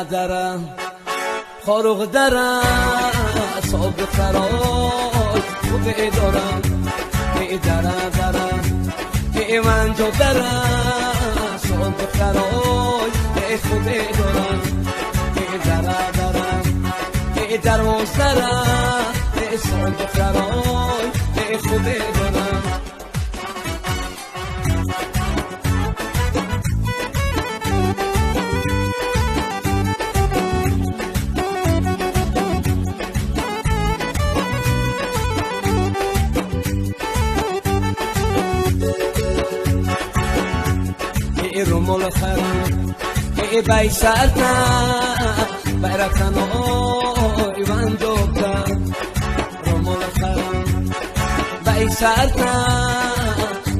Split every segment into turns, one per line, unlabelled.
دره دره خاروق دره صاحب خرای خوبه دارم ای دره دره ای من جو دره صاحب خرای ای خوبه دارم ای دره دره ای درواز دره ای صاحب خرای ای خوبه دارم رومول خرم ای بای سرتا برکن اوی من دوبتا رومول خرم بای سرتا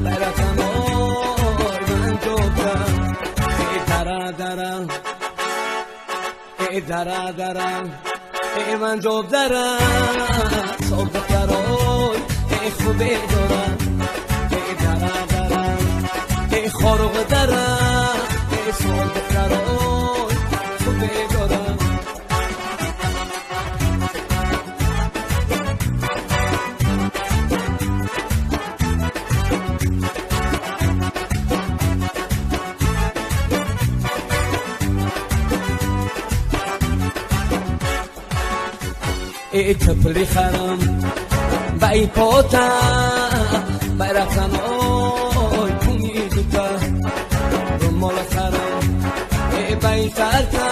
برکن اوی من دوبتا ای دره دره ای دره دره ای من دوب دره صبح دروی ای خوبه دارم ای دره دره ای خاروق دره ای صبح دروی خوبه دارم ای تپلی خرم بای پوتا بای رفتن اوی پونی دوتا رومال خرم ای بای سرتا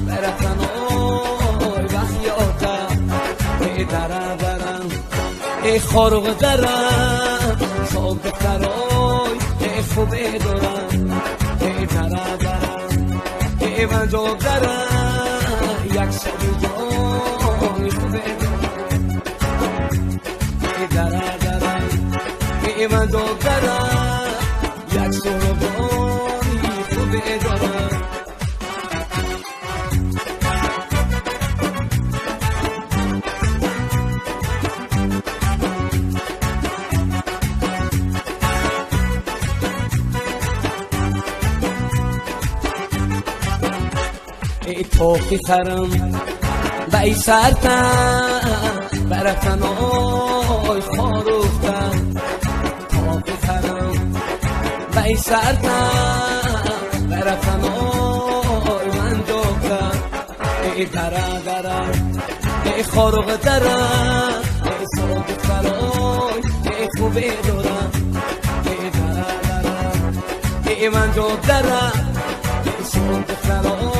بای رفتن اوی بخیاتا ای دره دره ای خاروق دره صاحب دختروی ای خوبه دارم ای دره دره ای من جو دره یک سری جانی خوبه دارم ای دره دره ای من جو دره یک سری جانی خوبه دارم ای توفی خرم بای سرتا برکن اوی خاروختا توفی خرم بای سرتا برکن اوی من دوبتا ای دره دره ای خاروق دره ای صبح خرای ای خوبه دارم ای دره دره ای من دوب دره ای صبح خرای